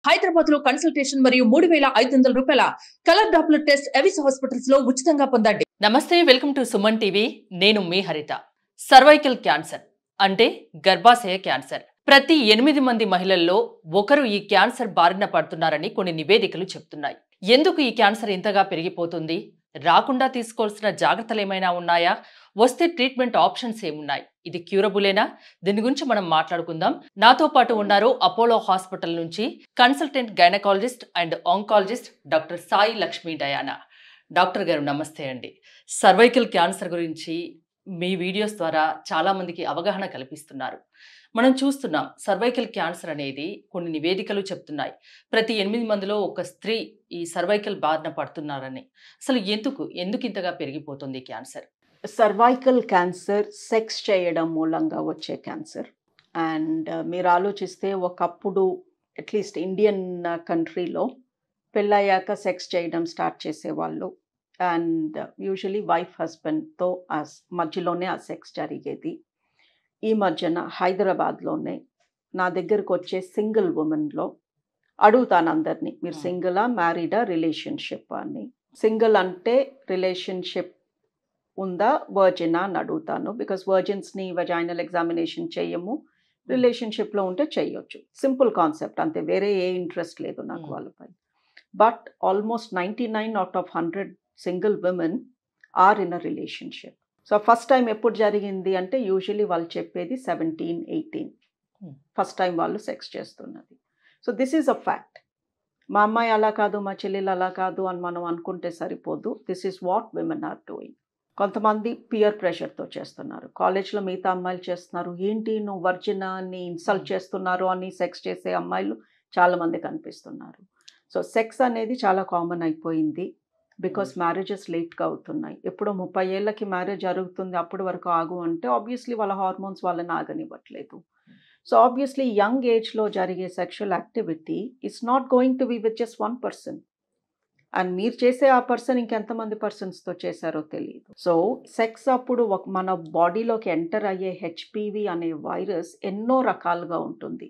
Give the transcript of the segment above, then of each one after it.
హైదరాబాద్ లో కన్సల్టేషన్ మరియు 3,500 రూపాయల colour Doppler test Avis hospitals లో ఉచితంగా పొందండి. నమస్తే, వెల్కమ్ టు సుమన్ టీవీ. నేను మీ హరిత. సర్వైకల్ క్యాన్సర్ అంటే గర్భాశయ క్యాన్సర్. ప్రతి 8 మంది మహిళల్లో ఒకరు ఈ క్యాన్సర్ బారిన పడుతున్నారని కొన్ని నివేదికలు చెప్తున్నాయి. ఎందుకు ఈ క్యాన్సర్ ఇంతగా పెరిగిపోతుంది? రాకుండా తీసుకోవాల్సిన జాగ్రత్తలు ఏమైనా ఉన్నాయా? వస్తే ట్రీట్మెంట్ ఆప్షన్స్ ఏమున్నాయి? ఇది క్యూరబులేనా? దీని గురించి మనం మాట్లాడుకుందాం. నాతో పాటు ఉన్నారు అపోలో హాస్పిటల్ నుంచి consultant gynaecologist and oncologist doctor Sai Lakshmi Diana. Doctor గారు నమస్తే అండి. సర్వైకల్ క్యాన్సర్ గురించి మీ వీడియోస్ ద్వారా చాలా మందికి అవగాహన కల్పిస్తున్నారు. మనం చూస్తున్నాం, సర్వైకల్ క్యాన్సర్ అనేది కొన్ని నివేదికలు చెప్తున్నాయి ప్రతి 8 మందిలో ఒక స్త్రీ ఈ సర్వైకల్ బారిన పడుతున్నారని. అసలు ఎందుకు ఇంతగా పెరిగిపోతుంది క్యాన్సర్? సర్వైకల్ క్యాన్సర్ సెక్స్ చేయడం మూలంగా వచ్చే క్యాన్సర్. అండ్ మీరు ఆలోచిస్తే ఒకప్పుడు అట్లీస్ట్ ఇండియన్ కంట్రీలో పెళ్ళయ్యాక సెక్స్ చేయడం స్టార్ట్ చేసేవాళ్ళు. అండ్ యూజువలీ వైఫ్ హస్బెండ్తో మధ్యలోనే ఆ సెక్స్ జరిగేది. ఈ మధ్యన హైదరాబాద్లోనే నా దగ్గరకు వచ్చే సింగిల్ ఉమెన్లో అడుగుతాను అందరినీ, మీరు సింగిలా, మ్యారీడా, రిలేషన్షిప్ అని. సింగిల్ అంటే రిలేషన్షిప్ ఉందా, వర్జినా అని అడుగుతాను. బికాస్ వర్జిన్స్ని వజైనల్ ఎగ్జామినేషన్ చేయము, రిలేషన్షిప్లో ఉంటే చేయొచ్చు. సింపుల్ కాన్సెప్ట్ అంతే, వేరే ఏ ఇంట్రెస్ట్ లేదు నాకు వాళ్ళపై. But almost 99 out of 100 single women are in a relationship. So first time ఎప్పుడు జరిగింది అంటే యూజువలీ వాళ్ళు చెప్పేది 17-18 ఫస్ట్ టైం వాళ్ళు సెక్స్ చేస్తున్నది. So this is a fact. మా అమ్మాయి అలా కాదు, మా చెల్లెలు అలా కాదు అని మనం అనుకుంటే సరిపోదు. This is what women are doing. కొంతమంది పియర్ ప్రెషర్తో చేస్తున్నారు. కాలేజ్లో మిగతా అమ్మాయిలు చేస్తున్నారు, ఏంటి నువ్వు వర్జినా అని ఇన్సల్ట్ చేస్తున్నారు అని సెక్స్ చేసే అమ్మాయిలు చాలామంది కనిపిస్తున్నారు. సో సెక్స్ అనేది చాలా కామన్ అయిపోయింది. బికాస్ మ్యారేజెస్ లేట్గా అవుతున్నాయి. ఎప్పుడో 30 ఏళ్ళకి మ్యారేజ్ జరుగుతుంది, అప్పటి వరకు ఆగు అంటే ఆబ్వియస్లీ వాళ్ళ హార్మోన్స్ వాళ్ళని ఆగనివ్వట్లేదు. సో ఆబ్వియస్లీ యంగ్ ఏజ్లో జరిగే sexual activity it's not going to be with just 1 person. And మీరు చేసే ఆ పర్సన్ ఇంకెంతమంది పర్సన్స్తో చేశారో తెలియదు. సో సెక్స్ అప్పుడు మన బాడీలోకి ఎంటర్ అయ్యే హెచ్పివి అనే వైరస్ ఎన్నో రకాలుగా ఉంటుంది.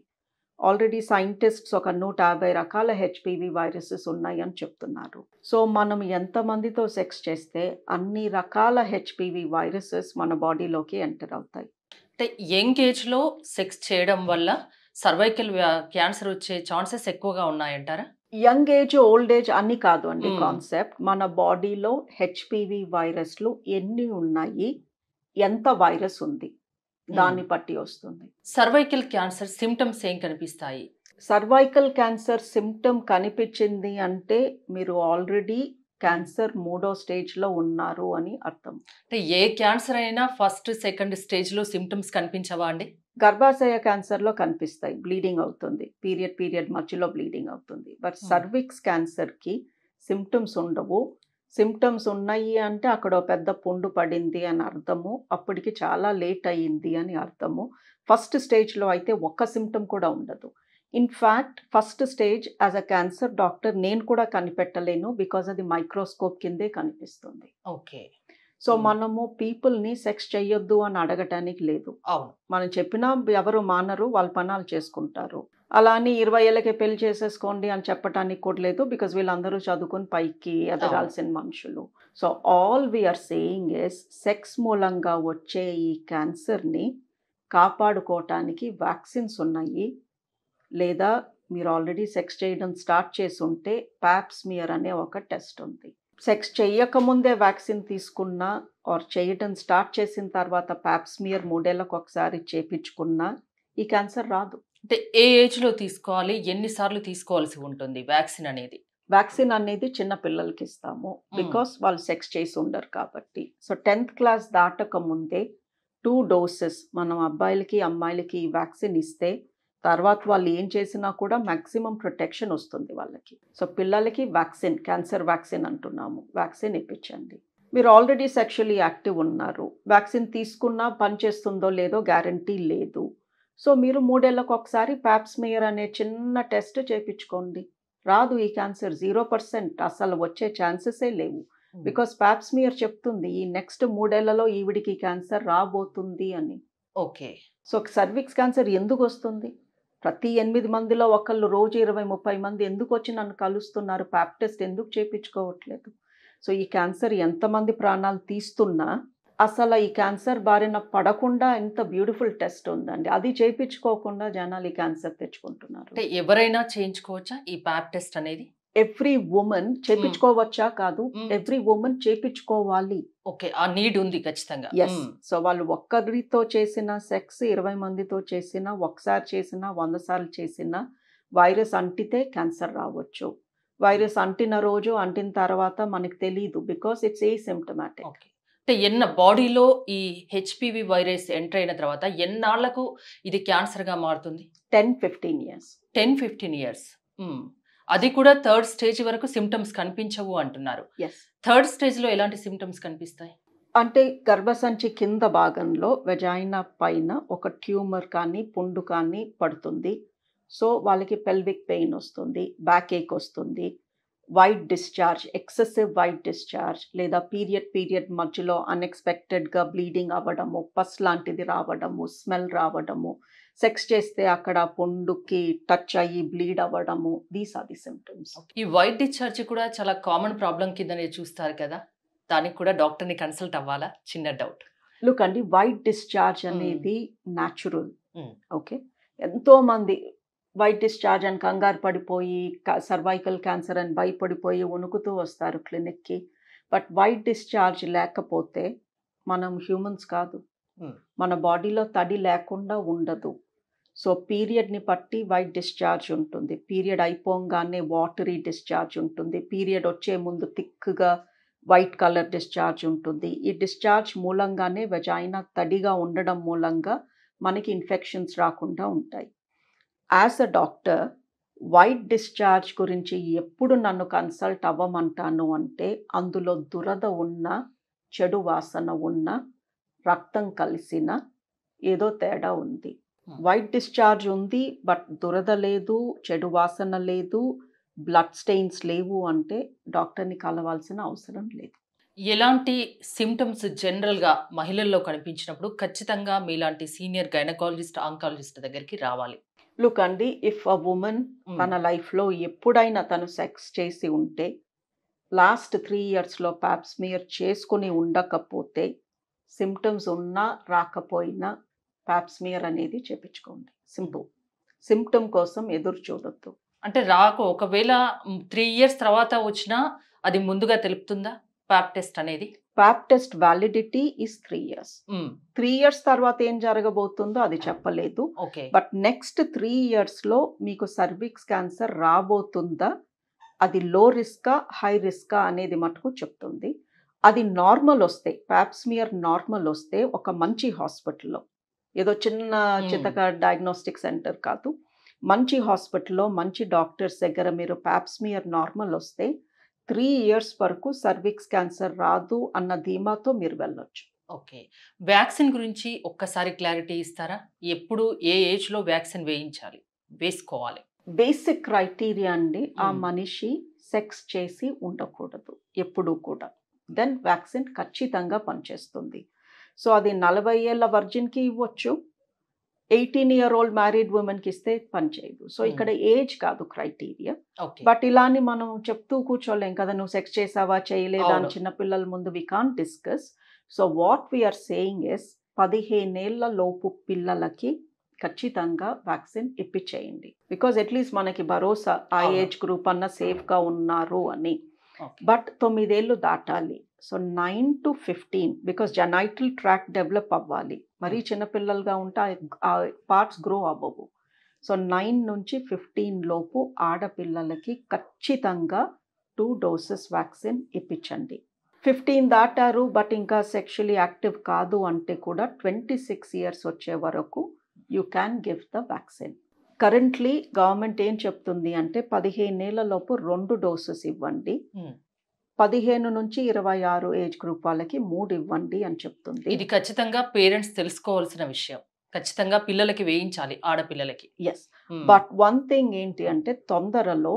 ఆల్రెడీ సైంటిస్ట్స్ ఒక 150 రకాల హెచ్పివి వైరసెస్ ఉన్నాయి అని చెప్తున్నారు. సో మనం ఎంతమందితో సెక్స్ చేస్తే అన్ని రకాల హెచ్పివి వైరసెస్ మన బాడీలోకి ఎంటర్ అవుతాయి. అంటే యంగ్ ఏజ్లో సెక్స్ చేయడం వల్ల సర్వైకల్ క్యాన్సర్ వచ్చే ఛాన్సెస్ ఎక్కువగా ఉన్నాయంటారా? యంగ్ ఏజ్, ఓల్డ్ ఏజ్ అన్ని కాదు అండి కాన్సెప్ట్. మన బాడీలో హెచ్పివి వైరస్లు ఎన్ని ఉన్నాయి, ఎంత వైరస్ ఉంది, దాన్ని బట్టి వస్తుంది. సర్వైకల్ క్యాన్సర్ సిమ్టమ్స్ ఏం కనిపిస్తాయి? సర్వైకల్ క్యాన్సర్ సిమ్టమ్ కనిపించింది అంటే మీరు ఆల్రెడీ క్యాన్సర్ 3వ స్టేజ్లో ఉన్నారు అని అర్థం. అంటే ఏ క్యాన్సర్ అయినా ఫస్ట్ సెకండ్ స్టేజ్లో సిమ్టమ్స్ కనిపించవా అండి? గర్భాశయ క్యాన్సర్లో కనిపిస్తాయి, బ్లీడింగ్ అవుతుంది, పీరియడ్ మధ్యలో బ్లీడింగ్ అవుతుంది. బట్ సర్విక్స్ క్యాన్సర్కి సిమ్టమ్స్ ఉండవు. సిమ్టమ్స్ ఉన్నాయి అంటే అక్కడ పెద్ద పుండు పడింది అని అర్థము, అప్పటికి చాలా లేట్ అయ్యింది అని అర్థము. ఫస్ట్ స్టేజ్లో అయితే ఒక్క సిమ్టమ్ కూడా ఉండదు. In fact first stage as a cancer doctor నేను కూడా కనిపెట్టలేను, బికాజ్ అది మైక్రోస్కోప్ కిందే కనిపిస్తుంది. ఓకే. సో మనము పీపుల్ని సెక్స్ చెయ్యొద్దు అని అడగటానికి లేదు. అవును, మనం చెప్పినా ఎవరు మానరు, వాళ్ళ పనాలు చేసుకుంటారు. అలా అని 20 ఏళ్ళకే పెళ్లి చేసేసుకోండి అని చెప్పటానికి కూడా లేదు, బికాజ్ వీళ్ళందరూ చదువుకుని పైకి ఎదగాల్సిన మనుషులు. So all we're saying is sex మూలంగా వచ్చే ఈ క్యాన్సర్ని కాపాడుకోవటానికి వ్యాక్సిన్స్ ఉన్నాయి. లేదా మీరు ఆల్రెడీ సెక్స్ చేయడం స్టార్ట్ చేసి ఉంటే ప్యాప్స్మియర్ అనే ఒక టెస్ట్ ఉంది. సెక్స్ చేయకముందే వ్యాక్సిన్ తీసుకున్నా ఆర్ చేయడం స్టార్ట్ చేసిన తర్వాత ప్యాప్స్మియర్ 3 ఏళ్ళకు ఒకసారి చేపించుకున్నా ఈ క్యాన్సర్ రాదు. అంటే ఏ ఏజ్లో తీసుకోవాలి, ఎన్నిసార్లు తీసుకోవాల్సి ఉంటుంది వ్యాక్సిన్ అనేది? వ్యాక్సిన్ అనేది చిన్న పిల్లలకి ఇస్తాము, బికాస్ వాళ్ళు సెక్స్ చేసి ఉండరు కాబట్టి. సో 10th క్లాస్ దాటక ముందే 2 doses మనం అబ్బాయిలకి అమ్మాయిలకి ఈ వ్యాక్సిన్ ఇస్తే తర్వాత వాళ్ళు ఏం చేసినా కూడా మ్యాక్సిమం ప్రొటెక్షన్ వస్తుంది వాళ్ళకి. సో పిల్లలకి వ్యాక్సిన్, క్యాన్సర్ వ్యాక్సిన్ అంటున్నాము, వ్యాక్సిన్ ఇప్పించండి. మీరు ఆల్రెడీ సెక్షువల్లీ యాక్టివ్ ఉన్నారు, వ్యాక్సిన్ తీసుకున్నా పనిచేస్తుందో లేదో గ్యారంటీ లేదు. సో మీరు 3 ఏళ్ళకు ఒకసారి ప్యాప్స్మియర్ అనే చిన్న టెస్ట్ చేయించుకోండి. రాదు ఈ క్యాన్సర్, 0%, అసలు వచ్చే ఛాన్సెసే లేవు. బికాస్ ప్యాప్స్మియర్ చెప్తుంది ఈ నెక్స్ట్ 3 ఏళ్లలో ఈవిడికి క్యాన్సర్ రాబోతుంది అని. ఓకే. సో సర్విక్స్ క్యాన్సర్ ఎందుకు వస్తుంది? ప్రతి 8 మందిలో ఒకళ్ళు రోజు 20-30 మంది ఎందుకు వచ్చి నన్ను కలుస్తున్నారు, ప్యాప్ టెస్ట్ ఎందుకు చేయించుకోవట్లేదు? సో ఈ క్యాన్సర్ ఎంతమంది ప్రాణాలు తీస్తున్నా అసలు ఈ క్యాన్సర్ బారిన పడకుండా ఎంత బ్యూటిఫుల్ టెస్ట్ ఉందండి. అది చేయించుకోకుండా జనాలు ఈ క్యాన్సర్ తెచ్చుకుంటున్నారు. అంటే ఎవరైనా చేయించుకోవచ్చా ఈ ప్యాప్ టెస్ట్ అనేది? ఎవ్రీ ఉమెన్ చేయించుకోవచ్చా కాదు, ఎవ్రీ ఉమెన్ చేయించుకోవాలి. ఓకే, ఆ నీడ్ ఉంది ఖచ్చితంగా. ఎస్. సో వాళ్ళు ఒక్కరితో చేసిన సెక్స్ 20 మందితో చేసినా, ఒకసారి చేసినా, 100 సార్లు చేసినా వైరస్ అంటితే క్యాన్సర్ రావచ్చు. వైరస్ అంటిన రోజు అంటిన తర్వాత మనకు తెలియదు, బికాస్ ఇట్స్ ఏసిమ్టమాటిక్. ఓకే, అంటే బాడీలో ఈ హెచ్పివి వైరస్ ఎంటర్ అయిన తర్వాత ఎన్నాళ్లకు ఇది క్యాన్సర్ గా మారుతుంది? 10-15 years. 10-15 years. అది కూడా థర్డ్ స్టేజ్ వరకు సిమ్టమ్స్ కనిపించవు అంటున్నారు. ఎస్. థర్డ్ స్టేజ్ లో ఎలాంటి సిమ్టమ్స్ కనిపిస్తాయి? అంటే గర్భసంచి కింద భాగంలో వెజైనా పైన ఒక ట్యూమర్ కానీ పుండు కానీ పడుతుంది. సో వాళ్ళకి పెల్విక్ పెయిన్ వస్తుంది, బ్యాక్ ఏక్ వస్తుంది, white discharge, excessive white discharge, లేదా పీరియడ్ మధ్యలో అన్ఎక్స్పెక్టెడ్గా బ్లీడింగ్ అవ్వడము, పస్ లాంటిది రావడము, స్మెల్ రావడము, సెక్స్ చేస్తే అక్కడ పుండుకి టచ్ అయ్యి బ్లీడ్ అవ్వడము. These are the symptoms. ఈ వైట్ డిశ్చార్జ్ కూడా చాలా కామన్ ప్రాబ్లం కిందనే చూస్తారు కదా, దానికి కూడా డాక్టర్ని కన్సల్ట్ అవ్వాలా? చిన్న డౌట్. లుక్ అండి, వైట్ డిశ్చార్జ్ అనేది న్యాచురల్. ఓకే, ఎంతో మంది వైట్ డిశ్చార్జ్ అని కంగారు పడిపోయి సర్వైకల్ క్యాన్సర్ అని భయపడిపోయి వణుకుతూ వస్తారు క్లినిక్కి. బట్ వైట్ డిశ్చార్జ్ లేకపోతే మనం హ్యూమన్స్ కాదు, మన బాడీలో తడి లేకుండా ఉండదు. సో పీరియడ్ని బట్టి వైట్ డిశ్చార్జ్ ఉంటుంది, పీరియడ్ అయిపోగానే వాటరీ డిశ్చార్జ్ ఉంటుంది, పీరియడ్ వచ్చే ముందు థిక్గా వైట్ కలర్ డిశ్చార్జ్ ఉంటుంది. ఈ డిశ్చార్జ్ మూలంగానే వెజైనా తడిగా ఉండడం మూలంగా మనకి ఇన్ఫెక్షన్స్ రాకుండా ఉంటాయి. As a doctor white discharge గురించి ఎప్పుడు నన్ను కన్సల్ట్ అవ్వమంటాను అంటే, అందులో దురద ఉన్న, చెడు వాసన ఉన్న, రక్తం కలిసిన ఏదో తేడా ఉంది. వైట్ డిశ్చార్జ్ ఉంది బట్ దురద లేదు, చెడు వాసన లేదు, బ్లడ్ స్టెయిన్స్ లేవు అంటే డాక్టర్ని కలవాల్సిన అవసరం లేదు. ఎలాంటి సిమ్టమ్స్ జనరల్గా మహిళల్లో కనిపించినప్పుడు ఖచ్చితంగా మీలాంటి సీనియర్ గైనకాలజిస్ట్, ఆంకాలజిస్ట్ దగ్గరికి రావాలి? లుక్ అండి, ఇఫ్ అ ఉమెన్ తన లైఫ్లో ఎప్పుడైనా తను సెక్స్ చేసి ఉంటే, లాస్ట్ 3 yearsలో ప్యాప్ స్మియర్ చేసుకుని ఉండకపోతే, సిమ్టమ్స్ ఉన్నా రాకపోయినా ప్యాప్ స్మియర్ అనేది చేపించుకోండి. సింపుల్. సిమ్టమ్ కోసం ఎదురు చూడొద్దు. అంటే ఒకవేళ 3 years తర్వాత వచ్చినా అది ముందుగా తెలుపుతుందా ప్యాప్ టెస్ట్ అనేది? Pap test validity is 3 years. 3 years తర్వాత ఏం జరగబోతుందో అది చెప్పలేదు. బట్ నెక్స్ట్ 3 yearsలో మీకు సర్విక్స్ క్యాన్సర్ రాబోతుందా, అది లో రిస్కా హై రిస్కా అనేది మటుకు చెప్తుంది. అది నార్మల్ వస్తే, ప్యాప్ స్మియర్ నార్మల్ వస్తే ఒక మంచి హాస్పిటల్లో, ఏదో చిన్న చితక డయాగ్నోస్టిక్ సెంటర్ కాదు, మంచి హాస్పిటల్లో మంచి డాక్టర్స్ దగ్గర మీరు ప్యాప్ స్మియర్ నార్మల్ వస్తే 3 years వరకు సర్విక్స్ క్యాన్సర్ రాదు అన్న ధీమాతో మీరు వెళ్ళొచ్చు. ఓకే, వ్యాక్సిన్ గురించి ఒక్కసారి క్లారిటీ ఇస్తారా? ఎప్పుడు ఏ ఏజ్లో వ్యాక్సిన్ వేసుకోవాలి? బేసిక్ క్రైటీరియా అండి, ఆ మనిషి సెక్స్ చేసి ఉండకూడదు ఎప్పుడూ కూడా, దెన్ వ్యాక్సిన్ ఖచ్చితంగా పనిచేస్తుంది. సో అది 40 ఏళ్ల వర్జిన్కి ఇవ్వచ్చు, 18-year-old మ్యారీడ్ ఉమెన్కి ఇస్తే పనిచేయదు. సో ఇక్కడ ఏజ్ కాదు క్రైటీరియా. బట్ ఇలాని మనం చెప్తూ కూర్చోలేం కదా, నువ్వు సెక్స్ చేసావా చేయలేదా అని చిన్నపిల్లల ముందు we can't discuss. So what we're saying is 15 ఏళ్ల లోపు పిల్లలకి ఖచ్చితంగా వ్యాక్సిన్ ఇప్పించేయండి. బికాజ్ అట్లీస్ట్ మనకి భరోసా ఆ ఏజ్ గ్రూప్ అన్న సేఫ్గా ఉన్నారు అని. బట్ 9 ఏళ్ళు దాటాలి. So 9 to 15, because genital tract develop అవ్వాలి. మరీ చిన్నపిల్లలుగా ఉంటే ఆ పార్ట్స్ గ్రో అవ్వవు. సో 9 నుంచి 15 లోపు ఆడపిల్లలకి ఖచ్చితంగా 2 doses వ్యాక్సిన్ ఇప్పించండి. 15 దాటారు బట్ ఇంకా సెక్షువల్లీ యాక్టివ్ కాదు అంటే కూడా 26 years వచ్చే వరకు you can give the vaccine. Currently government ఏం చెప్తుంది అంటే 15 ఏళ్ల లోపు 2 doses ఇవ్వండి, 15 నుంచి 26 ఏజ్ గ్రూప్ వాళ్ళకి 3 ఇవ్వండి అని చెప్తుంది. ఇది ఖచ్చితంగా పేరెంట్స్ తెలుసుకోవాల్సిన విషయం. ఖచ్చితంగా పిల్లలకి వేయించాలి, ఆడపిల్లలకి. ఎస్, బట్ వన్ థింగ్ ఏంటి అంటే తొందరలో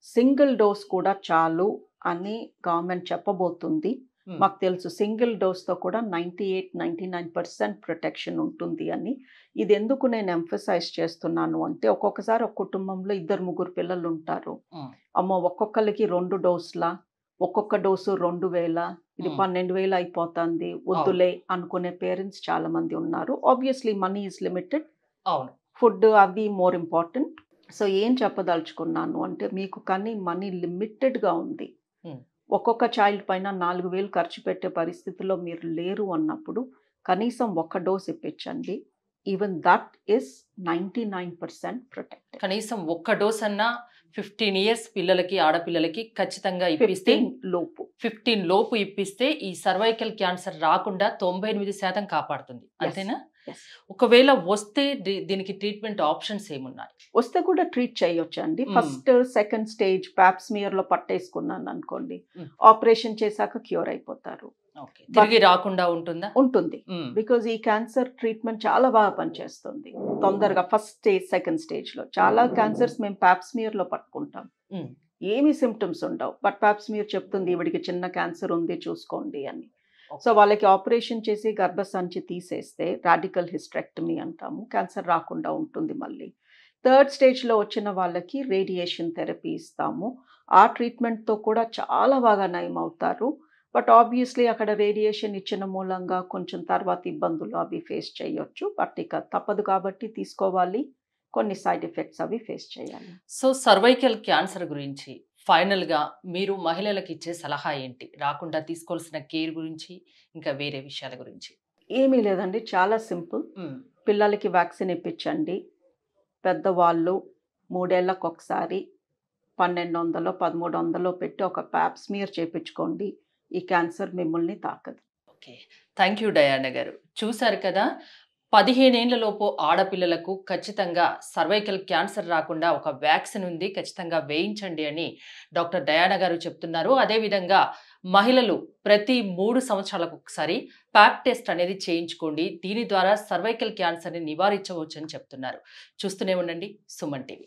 సింగిల్ డోస్ కూడా చాలు అని గవర్నమెంట్ చెప్పబోతుంది. మాకు తెలుసు సింగిల్ డోస్తో కూడా 98-99% ప్రొటెక్షన్ ఉంటుంది అని. ఇది ఎందుకు నేను ఎంఫసైజ్ చేస్తున్నాను అంటే, ఒక్కొక్కసారి ఒక కుటుంబంలో 2-3 పిల్లలు ఉంటారు. అమ్మో ఒక్కొక్కరికి 2 డోసుల, ఒక్కొక్క డోసు 2000, ఇది 12,000 అయిపోతుంది, వద్దులే అనుకునే పేరెంట్స్ చాలా మంది ఉన్నారు. Obviously money is limited, food అవి మోర్ ఇంపార్టెంట్. సో ఏం చెప్పదలుచుకున్నాను అంటే, మీకు కానీ మనీ లిమిటెడ్గా ఉంది, ఒక్కొక్క చైల్డ్ పైన 4,000 ఖర్చు పెట్టే పరిస్థితిలో మీరు లేరు అన్నప్పుడు కనీసం 1 డోస్ ఇప్పించండి. Even that is 99% protected. కనీసం 1 డోస్ అన్నా 15 ఇయర్స్ పిల్లలకి, ఆడపిల్లలకి ఖచ్చితంగా ఇప్పిస్తే 15 లోపు ఇప్పిస్తే ఈ సర్వైకల్ క్యాన్సర్ రాకుండా 98% కాపాడుతుంది. అంతేనా? ఒకవేళ వస్తే దీనికి ట్రీట్మెంట్ ఆప్షన్స్ ఏమున్నాయి? వస్తే కూడా ట్రీట్ చేయొచ్చండి. ఫస్ట్ సెకండ్ స్టేజ్ పాప్స్మియర్ లో పట్టేసుకున్నాను అనుకోండి, ఆపరేషన్ చేశాక క్యూర్ అయిపోతారు. తిరిగి రాకుండా ఉంటుందా? ఉంటుంది. బికాజ్ ఈ క్యాన్సర్ ట్రీట్మెంట్ చాలా బాగా పనిచేస్తుంది తొందరగా. ఫస్ట్ స్టేజ్, సెకండ్ స్టేజ్ లో చాలా క్యాన్సర్స్ మేము పాప్స్మియర్ లో పట్టుకుంటాం, ఏమీ సిమ్టమ్స్ ఉండవు. బట్ పాప్స్మియర్ చెప్తుంది ఈవిడికి చిన్న క్యాన్సర్ ఉంది చూసుకోండి అని. సో వాళ్ళకి ఆపరేషన్ చేసి గర్భసంచి తీసేస్తే రాడికల్ హిస్టరెక్టమీ అంటాము, క్యాన్సర్ రాకుండా ఉంటుంది. మళ్ళీ థర్డ్ స్టేజ్లో వచ్చిన వాళ్ళకి రేడియేషన్ థెరపీ ఇస్తాము. ఆ ట్రీట్మెంట్తో కూడా చాలా బాగా నయం అవుతారు. బట్ ఆబ్వియస్లీ అక్కడ రేడియేషన్ ఇచ్చిన మూలంగా కొంచెం తర్వాత ఇబ్బందులు అవి ఫేస్ చేయొచ్చు. బట్ ఇక తప్పదు కాబట్టి తీసుకోవాలి, కొన్ని సైడ్ ఎఫెక్ట్స్ అవి ఫేస్ చేయాలి. సో సర్వైకల్ క్యాన్సర్ గురించి ఫైనల్గా మీరు మహిళలకు ఇచ్చే సలహా ఏంటి? రాకుండా తీసుకోవాల్సిన కేర్ గురించి, ఇంకా వేరే విషయాల గురించి? ఏమీ లేదండి, చాలా సింపుల్. పిల్లలకి వ్యాక్సిన్ ఇప్పించండి. పెద్దవాళ్ళు 3 ఏళ్లకు ఒకసారి 1200-1300 పెట్టి ఒక పాప్స్మియర్ చేయించుకోండి. ఈ క్యాన్సర్ మిమ్మల్ని తాకదు. ఓకే, థ్యాంక్ యూ డయానా గారు. చూసారు కదా, 15 ఏళ్లలోపు ఆడపిల్లలకు ఖచ్చితంగా సర్వైకల్ క్యాన్సర్ రాకుండా ఒక వ్యాక్సిన్ ఉంది, ఖచ్చితంగా వేయించండి అని డాక్టర్ డయానా గారు చెప్తున్నారు. అదేవిధంగా మహిళలు ప్రతి 3 సంవత్సరాలకు ఒకసారి ప్యాప్ టెస్ట్ అనేది చేయించుకోండి. దీని ద్వారా సర్వైకల్ క్యాన్సర్ని నివారించవచ్చు అని చెప్తున్నారు. చూస్తూనే ఉండండి సుమన్ టీవీ.